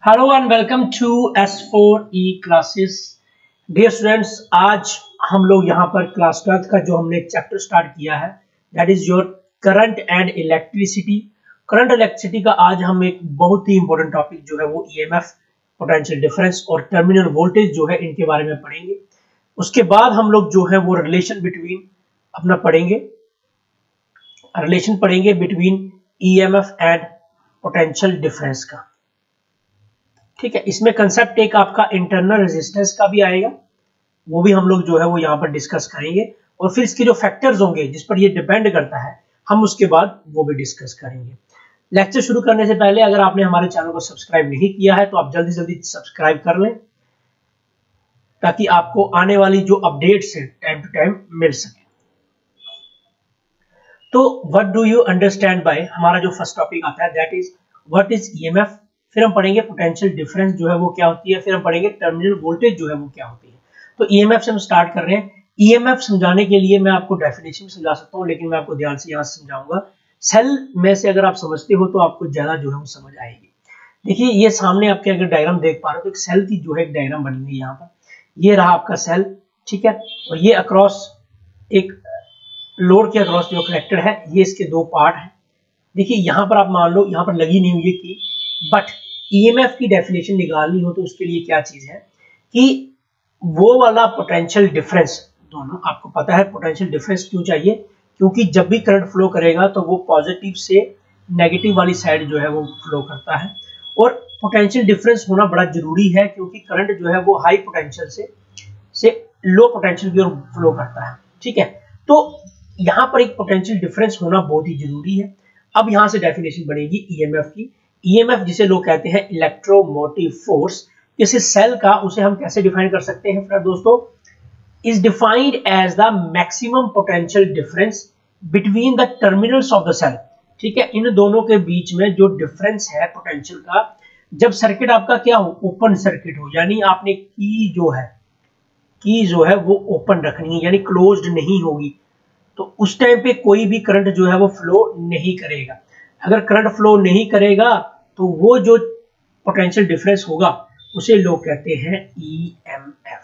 Hello and welcome to S4E classes. Dear students, आज हम लोग यहाँ पर क्लास 12 का जो हमने चैप्टर स्टार्ट किया है that is your current and electricity. Current electricity का आज हम एक बहुत ही इंपॉर्टेंट टॉपिक जो है वो ईएमएफ, पोटेंशियल डिफरेंस और टर्मिनल वोल्टेज जो है इनके बारे में पढ़ेंगे। उसके बाद हम लोग जो है वो रिलेशन बिटवीन अपना पढ़ेंगे between EMF and potential difference का। ठीक है, इसमें कंसेप्ट एक आपका इंटरनल रेजिस्टेंस का भी आएगा, वो भी हम लोग जो है वो यहाँ पर डिस्कस करेंगे और फिर इसके जो फैक्टर्स होंगे जिस पर ये डिपेंड करता है हम उसके बाद वो भी डिस्कस करेंगे। लेक्चर शुरू करने से पहले अगर आपने हमारे चैनल को सब्सक्राइब नहीं किया है तो आप जल्दी जल्दी सब्सक्राइब कर लें ताकि आपको आने वाली जो अपडेट्स है टाइम टू टाइम मिल सके। तो what do you understand by, हमारा जो फर्स्ट टॉपिक आता है that is what is EMF. फिर हम पढ़ेंगे पोटेंशियल डिफरेंस जो है वो क्या होती है, फिर हम पढ़ेंगे टर्मिनल वोल्टेज जो है वो क्या होती है। तो ईएमएफ से हम स्टार्ट कर रहे हैं। ईएमएफ समझाने के लिए मैं आपको डेफिनेशन समझा सकता हूँ, लेकिन मैं आपको ध्यान से यहाँ समझाऊंगा। सेल में से अगर आप समझते हो तो आपको ज्यादा जो है वो समझ आएगी। देखिए ये सामने आपके अगर डायग्राम देख पा रहे हो तो एक सेल की जो है एक डायग्राम बनी हुई है यहाँ पर। ये रहा आपका सेल, ठीक है, और ये अक्रॉस एक लोड के अक्रॉस जो कनेक्टेड है, ये इसके दो पार्ट है। देखिए यहाँ पर आप मान लो यहाँ पर लगी नहीं हुई है की, बट ईएमएफ की डेफिनेशन निकालनी हो तो उसके लिए क्या चीज है कि वो वाला पोटेंशियल डिफरेंस, दोनों आपको पता है पोटेंशियल डिफरेंस क्यों चाहिए, क्योंकि जब भी करंट फ्लो करेगा तो वो पॉजिटिव से नेगेटिव वाली साइड जो है वो फ्लो करता है। और पोटेंशियल डिफरेंस होना बड़ा जरूरी है क्योंकि करंट जो है वो हाई पोटेंशियल से लो पोटेंशियल की ओर फ्लो करता है। ठीक है, तो यहाँ पर एक पोटेंशियल डिफरेंस होना बहुत ही जरूरी है। अब यहाँ से डेफिनेशन बनेगी ईएमएफ की। ईएमएफ जिसे लोग कहते हैं इलेक्ट्रोमोटिव फोर्स, किसी सेल का, उसे हम कैसे डिफाइन कर सकते हैं फ्रेंड दोस्तों, is defined as the maximum potential difference between the terminals of the cell. ठीक है, इन दोनों के बीच में जो डिफरेंस है पोटेंशियल का, जब सर्किट आपका क्या हो, ओपन सर्किट हो, यानी आपने की जो है वो ओपन रखनी है यानी क्लोज्ड नहीं होगी, तो उस टाइम पे कोई भी करंट जो है वो फ्लो नहीं करेगा। अगर करंट फ्लो नहीं करेगा तो वो जो पोटेंशियल डिफरेंस होगा उसे लोग कहते हैं ईएमएफ।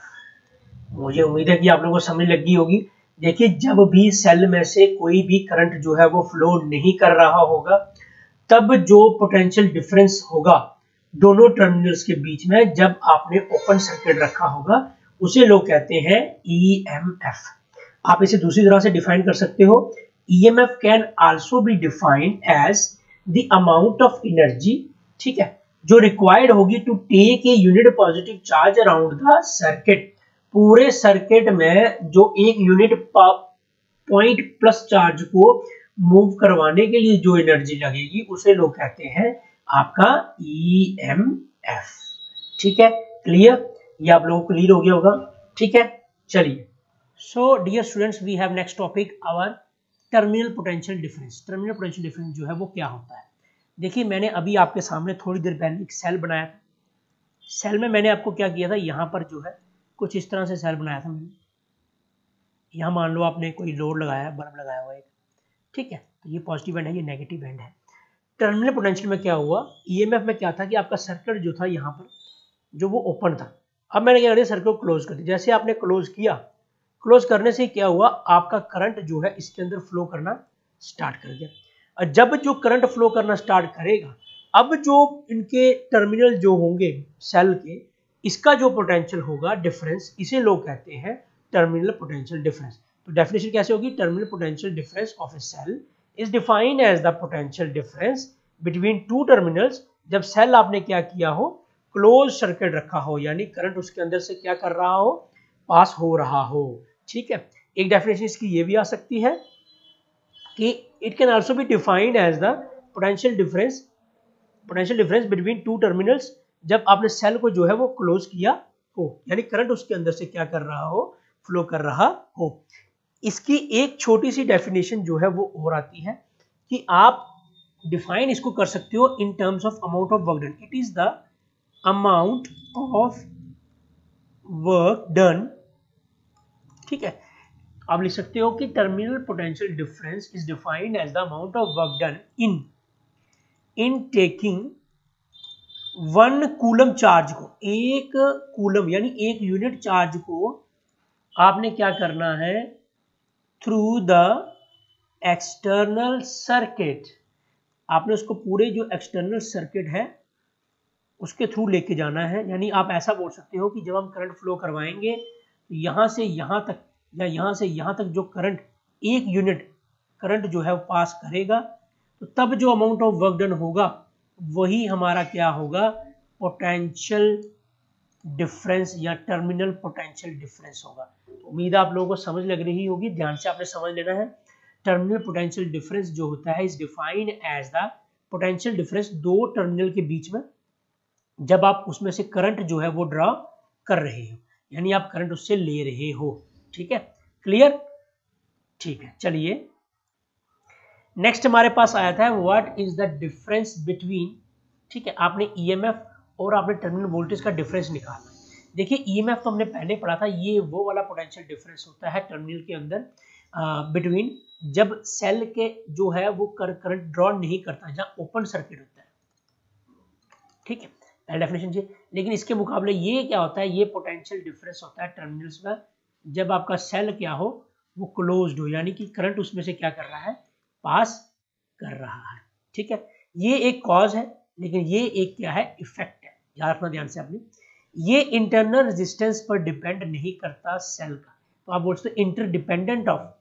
मुझे उम्मीद है कि आप लोगों को समझ लगी होगी। देखिए जब भी सेल में से कोई भी करंट जो है वो फ्लो नहीं कर रहा होगा तब जो पोटेंशियल डिफरेंस होगा दोनों टर्मिनल्स के बीच में, जब आपने ओपन सर्किट रखा होगा, उसे लोग कहते हैं ईएमएफ। आप इसे दूसरी तरह से डिफाइन कर सकते हो, EMF can also be defined as the amount of energy, ठीक है, जो रिक्वायर्ड होगी to take a unit positive charge around the circuit. पूरे सर्किट में जो एक यूनिट पॉइंट प्लस चार्ज को मूव करवाने के लिए जो एनर्जी लगेगी उसे लोग कहते हैं आपका EMF। ठीक है, क्लियर? ये आप लोगों को क्लियर हो गया होगा। ठीक है, चलिए। So dear students, we have next topic our terminal potential difference. Terminal potential difference जो है वो क्या होता है। देखिए मैंने अभी आपके सामने थोड़ी देर पहले एक सेल बनाया था। सेल में मैंने आपको क्या किया था, यहाँ पर जो है कुछ इस तरह से सेल बनाया था मैंने। यहाँ मान लो आपने कोई लोड लगाया है, बल्ब लगाया हुआ है, ठीक है, तो ये पॉजिटिव एंड है, ये नेगेटिव एंड है। टर्मिनल पोटेंशियल में क्या हुआ, ईएमएफ में क्या था कि आपका सर्किट जो था यहाँ पर जो वो ओपन था। अब मैंने क्या किया, सर्किट को क्लोज कर दिया। जैसे आपने क्लोज किया, क्लोज करने से क्या हुआ, आपका करंट जो है इसके अंदर फ्लो करना स्टार्ट कर गया। और जब जो करंट फ्लो करना स्टार्ट करेगा, अब जो इनके टर्मिनल जो होंगे सेल के, इसका जो पोटेंशियल होगा डिफरेंस, इसे लोग कहते हैं टर्मिनल पोटेंशियल डिफरेंस। तो डेफिनेशन कैसे होगी, terminal potential difference of a cell is defined as the potential difference between two terminals. जब सेल आपने क्या किया हो, क्लोज सर्किट रखा हो, यानी करंट उसके अंदर से क्या कर रहा हो, पास हो रहा हो। ठीक है, एक डेफिनेशन इसकी ये भी आ सकती है कि it can also be defined as the potential difference between two terminals, जब आपने सेल को जो है वो क्लोज किया हो, यानी करंट उसके अंदर से क्या कर रहा हो, फ्लो कर रहा हो। इसकी एक छोटी सी डेफिनेशन जो है वो और आती है कि आप डिफाइन इसको कर सकते हो in terms of amount of work done. It is the amount of work done. ठीक है, आप लिख सकते हो कि terminal potential difference is defined as the amount of work done in taking 1 coulomb charge को, 1 कूलम यानी 1 यूनिट चार्ज को आपने क्या करना है, थ्रू द एक्सटर्नल सर्किट, आपने उसको पूरे जो एक्सटर्नल सर्किट है उसके थ्रू लेके जाना है। यानी आप ऐसा बोल सकते हो कि जब हम करंट फ्लो करवाएंगे तो यहाँ से यहाँ तक या यहाँ से यहाँ तक जो करंट 1 यूनिट करंट जो है वो पास करेगा, तो तब जो अमाउंट ऑफ वर्क डन होगा वही हमारा क्या होगा, पोटेंशियल डिफरेंस या टर्मिनल पोटेंशियल डिफरेंस होगा। तो उम्मीद है आप लोगों को समझ लग रही होगी, ध्यान से आपने समझ लेना है। टर्मिनल पोटेंशियल डिफरेंस जो होता है is defined as the potential difference दो टर्मिनल के बीच में जब आप उसमें से करंट जो है वो ड्रॉ कर रहे हो, यानी आप करंट उससे ले रहे हो। ठीक है, क्लियर? ठीक है, चलिए नेक्स्ट हमारे पास आया था what is the difference between, ठीक है, आपने ईएमएफ और आपने टर्मिनल वोल्टेज का डिफरेंस निकालना। देखिए ईएमएफ तो हमने पहले पढ़ा था, ये वो वाला पोटेंशियल डिफरेंस होता है टर्मिनल के अंदर बिटवीन जब सेल के जो है वो करंट ड्रॉ नहीं करता, जहां ओपन सर्किट होता है। ठीक है, डेफिनेशन जी। लेकिन इसके मुकाबले ये क्या होता है, ये पोटेंशियल डिफरेंस होता है टर्मिनल्स का जब आपका सेल क्या हो, वो क्लोज्ड हो, यानी कि करंट उसमें से क्या कर रहा है, पास कर रहा है। ठीक है, ये एक कॉज है, लेकिन ये एक क्या है, इफेक्ट है, याद रखना ध्यान से आपने। ये इंटरनल रेजिस्टेंस पर डिपेंड नहीं करता सेल का, तो आप बोल सकते हो interdependent of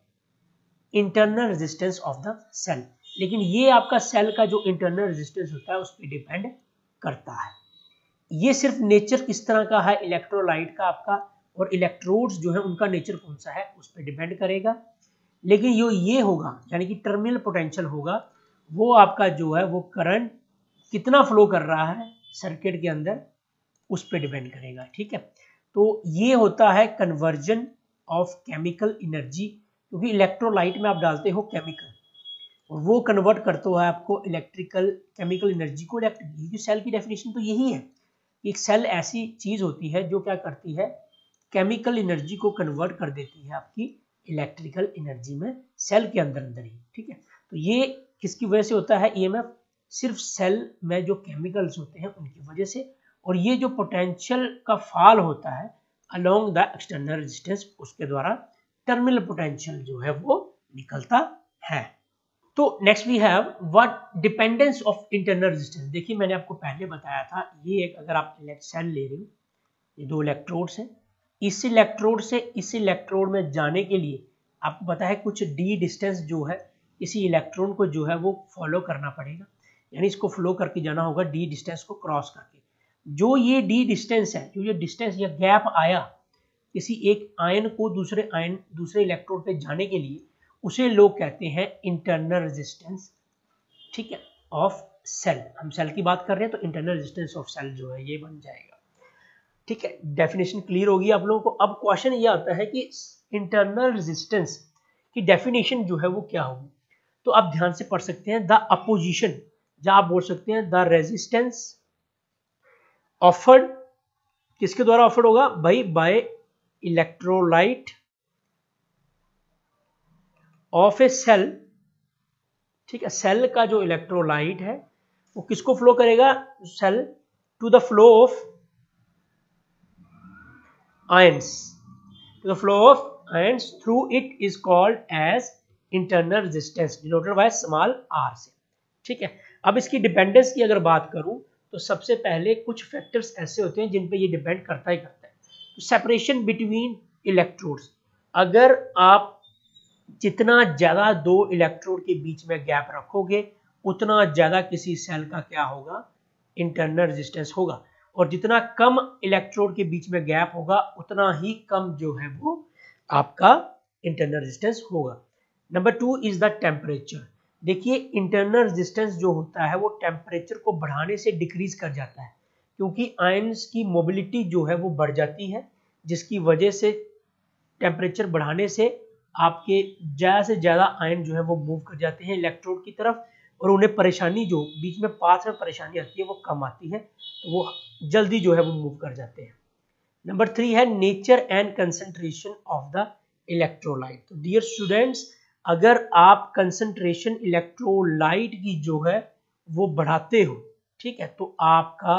internal resistance of the cell, लेकिन ये आपका सेल का जो इंटरनल रेजिस्टेंस होता है उस पर डिपेंड करता है। ये सिर्फ नेचर किस तरह का है इलेक्ट्रोलाइट का आपका, और इलेक्ट्रोड्स जो है उनका नेचर कौन सा है उस पर डिपेंड करेगा। लेकिन ये होगा यानी कि टर्मिनल पोटेंशियल होगा, वो आपका जो है वो करंट कितना फ्लो कर रहा है सर्किट के अंदर उस पर डिपेंड करेगा। ठीक है, तो ये होता है कन्वर्जन ऑफ केमिकल एनर्जी, क्योंकि इलेक्ट्रोलाइट में आप डालते हो केमिकल और वो कन्वर्ट करता है आपको इलेक्ट्रिकल केमिकल एनर्जी को इलेक्ट्रिक। क्योंकि सेल की डेफिनेशन तो यही है, एक सेल ऐसी चीज होती है जो क्या करती है, केमिकल एनर्जी को कन्वर्ट कर देती है आपकी इलेक्ट्रिकल एनर्जी में सेल के अंदर ही। ठीक है, तो ये किसकी वजह से होता है ईएमएफ, सिर्फ सेल में जो केमिकल्स होते हैं उनकी वजह से। और ये जो पोटेंशियल का फॉल होता है अलोंग द एक्सटर्नल रेजिस्टेंस, उसके द्वारा टर्मिनल पोटेंशियल जो है वो निकलता है। तो next we have what dependence of internal resistance. देखिए मैंने आपको पहले बताया था, ये एक अगर आप सेल ले रहे हो, ये दो इलेक्ट्रोड्स हैं, इस इलेक्ट्रोड से इस इलेक्ट्रोड में जाने के लिए आपको पता है कुछ डी डिस्टेंस जो है इसी इलेक्ट्रॉन को जो है वो फॉलो करना पड़ेगा, यानी इसको फ्लो करके जाना होगा डी डिस्टेंस को क्रॉस करके। जो ये डी डिस्टेंस है, जो ये डिस्टेंस या गैप आया किसी एक आयन को दूसरे इलेक्ट्रोड पे जाने के लिए, उसे लोग कहते हैं इंटरनल रेजिस्टेंस। ठीक है, ऑफ सेल, हम सेल की बात कर रहे हैं तो इंटरनल रेजिस्टेंस ऑफ सेल जो है ये बन जाएगा। ठीक है, डेफिनेशन क्लियर होगी आप लोगों को। अब क्वेश्चन ये आता है कि इंटरनल रेजिस्टेंस की डेफिनेशन जो है वो क्या होगी, तो आप ध्यान से पढ़ सकते हैं द अपोजिशन, जहां आप बोल सकते हैं द रेजिस्टेंस ऑफर्ड, किसके द्वारा ऑफर्ड होगा भाई, by electrolyte of a cell. ठीक है, सेल का जो इलेक्ट्रोलाइट है वो किसको फ्लो करेगा, cell to the flow of ions, to the flow of ions through it is called as internal resistance denoted by small r से। ठीक है, अब इसकी डिपेंडेंस की अगर बात करूं तो सबसे पहले कुछ फैक्टर्स ऐसे होते हैं जिन पे ये डिपेंड करता ही करता है। तो सेपरेशन बिटवीन इलेक्ट्रोड्स, अगर आप जितना ज्यादा दो इलेक्ट्रोड के बीच में गैप रखोगे उतना ज्यादा किसी सेल का क्या होगा, इंटरनल रेजिस्टेंस होगा, और जितना कम इलेक्ट्रोड के बीच में गैप होगा उतना ही कम जो है वो आपका इंटरनल रेजिस्टेंस होगा। Number 2 is the temperature. देखिए इंटरनल रेजिस्टेंस जो होता है वो टेम्परेचर को बढ़ाने से डिक्रीज कर जाता है, क्योंकि आयंस की मोबिलिटी जो है वो बढ़ जाती है, जिसकी वजह से टेम्परेचर बढ़ाने से आपके ज्यादा से ज्यादा आयन जो है वो मूव कर जाते हैं इलेक्ट्रोड की तरफ, और उन्हें परेशानी जो बीच में पाथ में परेशानी आती है वो कम आती है, तो वो जल्दी जो है वो मूव कर जाते हैं। नंबर 3 है nature and concentration of the electrolyte. तो डियर स्टूडेंट्स, अगर आप कंसंट्रेशन इलेक्ट्रोलाइट की जो है वो बढ़ाते हो, ठीक है, तो आपका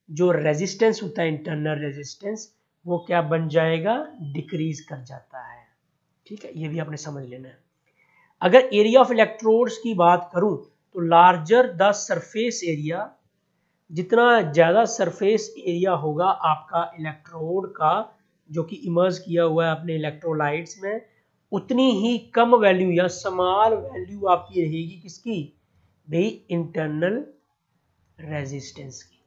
जो रेजिस्टेंस होता है इंटरनल रेजिस्टेंस वो क्या बन जाएगा, डिक्रीज कर जाता है। ठीक है, ये भी आपने समझ लेना है। अगर एरिया ऑफ इलेक्ट्रोड्स की बात करूं तो लार्जर द सरफेस एरिया, जितना ज्यादा सरफेस एरिया होगा आपका इलेक्ट्रोड का जो कि इमर्ज किया हुआ है अपने इलेक्ट्रोलाइट्स में, उतनी ही कम वैल्यू या स्मॉल वैल्यू आपकी रहेगी किसकी भाई, इंटरनल रेजिस्टेंस की।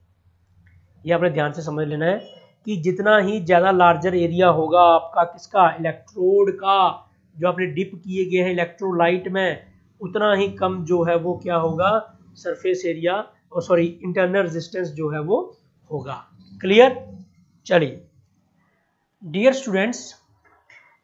ये आपने ध्यान से समझ लेना है कि जितना ही ज्यादा लार्जर एरिया होगा आपका किसका, इलेक्ट्रोड का, जो आपने डिप किए गए हैं इलेक्ट्रोलाइट में, उतना ही कम जो है वो क्या होगा, सरफेस एरिया और सॉरी इंटरनल रेजिस्टेंस जो है वो होगा। क्लियर। चलिए डियर स्टूडेंट्स,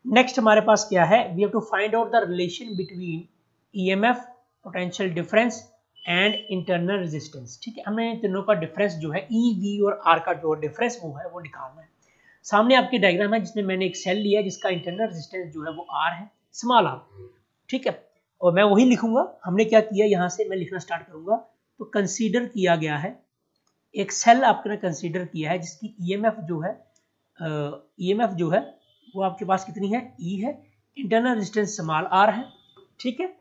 नेक्स्ट हमारे पास क्या है, we have to find out the relation between EMF, potential difference and internal resistance. ठीक है, हमें इन तीनों का डिफरेंस जो है ई वी और आर का जो डिफरेंस वो है वो निकालना है। सामने आपके डायग्राम है जिसमें मैंने एक सेल लिया जिसका इंटरनल रेजिस्टेंस जो है वो आर है, स्मॉल आर। ठीक है, और मैं वही लिखूंगा। हमने क्या किया, यहाँ से मैं लिखना स्टार्ट करूंगा तो कंसीडर किया गया है एक सेल आपने कंसीडर किया है जिसकी ईएमएफ जो है वो आपके पास कितनी है, ई है, इंटरनल रेजिस्टेंस स्मॉल आर है। ठीक है,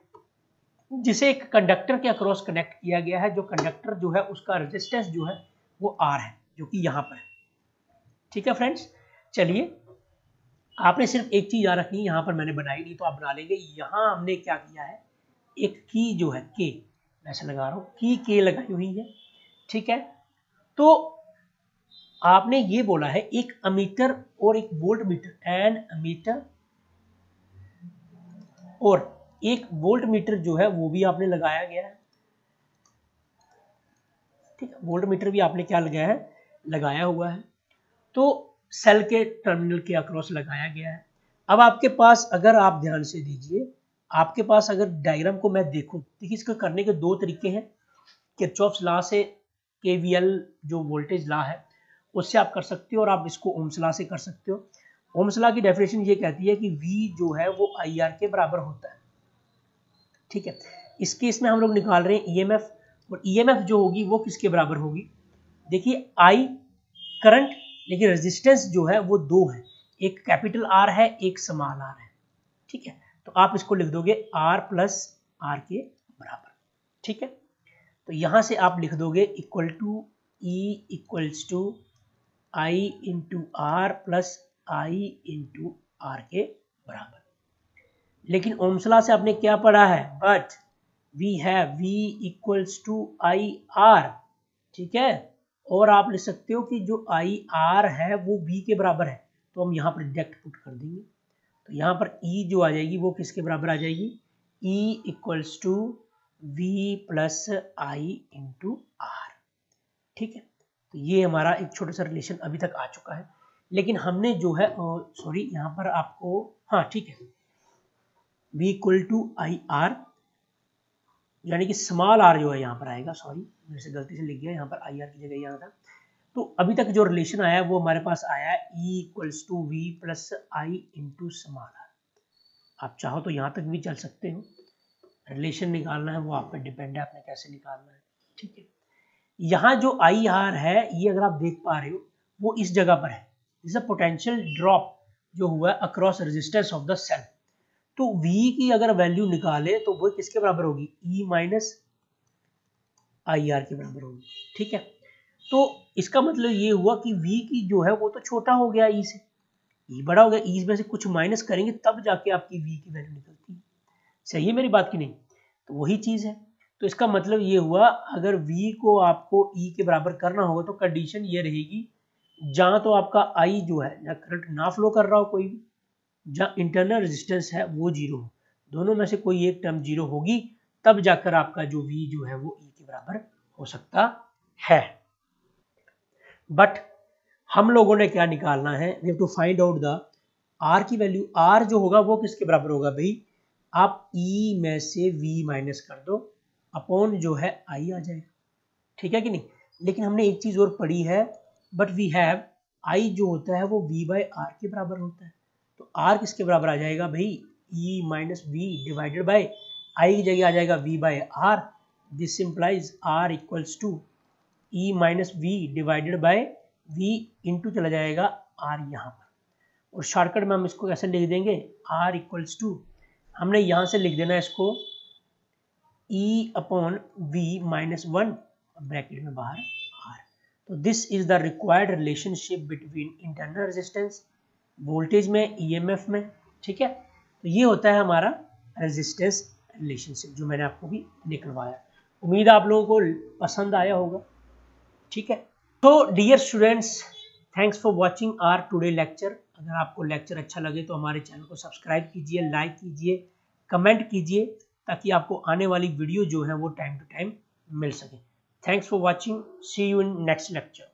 जिसे एक कंडक्टर के अक्रॉस कनेक्ट किया गया है, जो कंडक्टर जो है उसका रेजिस्टेंस जो है वो आर है, जो कि यहाँ पर है। ठीक है फ्रेंड्स, चलिए आपने सिर्फ एक चीज याद रखनी है, यहाँ पर मैंने बनाई नहीं तो आप बना लेंगे। यहाँ हमने क्या किया है, एक की जो है के, ऐसे लगा रहा हूँ की के लगाई हुई है। ठीक है, तो आपने ये बोला है एक अमीटर और एक वोल्ट मीटर, एन अमीटर और एक वोल्ट मीटर जो है वो भी आपने लगाया गया है। ठीक है, वोल्ट मीटर भी आपने क्या लगाया है, लगाया हुआ है। तो सेल के टर्मिनल के अक्रॉस लगाया गया है। अब आपके पास, अगर आप ध्यान से दीजिए, आपके पास अगर डायग्राम को मैं देखूं, देखिए इसको करने के दो तरीके हैं। किरचॉफ्स लॉ से केवीएल जो वोल्टेज लॉ है उससे आप कर सकते हो, और आप इसको ओम्स लॉ से कर सकते हो। ओम्स लॉ की डेफिनेशन ये कहती है कि V जो है वो IR के बराबर होता है। ठीक है, इस केस में हम लोग निकाल रहे हैं EMF, और EMF जो होगी वो किसके बराबर होगी, देखिए I करंट, लेकिन रेजिस्टेंस जो है वो दो है, एक कैपिटल R है एक स्मॉल r है। ठीक है, तो आप इसको लिख दोगे R प्लस R के बराबर। ठीक है, तो यहां से आप लिख दोगे equal to E equals to I into R plus I into R के बराबर। लेकिन ओम्स लॉ से आपने क्या पढ़ा है, but we have V equals to I R. ठीक है, और आप लिख सकते हो कि जो आई आर है वो V के बराबर है, तो हम यहाँ पर डायरेक्ट पुट कर देंगे। तो यहाँ पर E जो आ जाएगी वो किसके बराबर आ जाएगी, E equals to V plus I into R. ठीक है, तो ये हमारा एक छोटा सा रिलेशन अभी तक आ चुका है। लेकिन हमने जो है सॉरी यहाँ पर आपको, हाँ ठीक है, V equal to I R, यानी कि स्मॉल आर जो है यहाँ पर आएगा, सॉरी मेरे से गलती से लिख गया, यहाँ पर आई आर की जगह यहाँ था। तो अभी तक जो रिलेशन आया है वो हमारे पास आया है E equals to V plus I into small R. आप चाहो तो यहाँ तक भी चल सकते हो, रिलेशन निकालना है वो आप पे डिपेंड है, आपने कैसे निकालना है। ठीक है, यहाँ जो आई आर है ये अगर आप देख पा रहे हो वो इस जगह पर है, जैसे पोटेंशियल ड्रॉप जो हुआ है across resistance of the cell. तो V की अगर वैल्यू निकाले तो वो किसके बराबर होगी, E माइनस आई आर के बराबर होगी। ठीक है, तो इसका मतलब ये हुआ कि V की जो है वो तो छोटा हो गया E से, E बड़ा हो गया, E में से कुछ माइनस करेंगे तब जाके आपकी V की वैल्यू निकलती है। सही है मेरी बात की नहीं, तो वही चीज है। तो इसका मतलब ये हुआ अगर V को आपको E के बराबर करना होगा तो कंडीशन ये रहेगी, जहां तो आपका I जो है या करंट ना फ्लो कर रहा हो कोई भी, जहाँ इंटरनल रेजिस्टेंस है वो जीरो हो, दोनों में से कोई एक टर्म जीरो होगी, तब जाकर आपका जो V जो है वो E के बराबर हो सकता है। बट हम लोगों ने क्या निकालना है, we have to find out the R की वैल्यू। R जो होगा वो किसके बराबर होगा भाई, आप E में से V माइनस कर दो, अपॉन जो है I आ जाएगा। ठीक है कि नहीं, लेकिन हमने एक चीज और पढ़ी है, बट वी हैव I जो होता है वो V बाय R के बराबर होता है। तो R किसके बराबर आ जाएगा भाई, E minus V divided by I की जगह आ जाएगा V by R। This implies R equals to E minus V divided by V into चला जाएगा आर यहाँ पर, और शॉर्टकट में हम इसको कैसे लिख देंगे, आर इक्वल्स टू, हमने यहाँ से लिख देना इसको E upon V minus one, bracket में बाहर आर। तो this is the required relationship between internal resistance, voltage में, ईएमएफ में, ठीक है। तो ये होता है हमारा रेजिस्टेंस रिलेशनशिप जो मैंने आपको भी निकलवाया। उम्मीद आप लोगों को पसंद आया होगा, ठीक है। तो dear students, thanks for watching our today lecture. अगर आपको लेक्चर अच्छा लगे तो हमारे चैनल को सब्सक्राइब कीजिए, लाइक कीजिए, कमेंट कीजिए, ताकि आपको आने वाली वीडियो जो है वो टाइम टू टाइम मिल सके। Thanks for watching, see you in next lecture.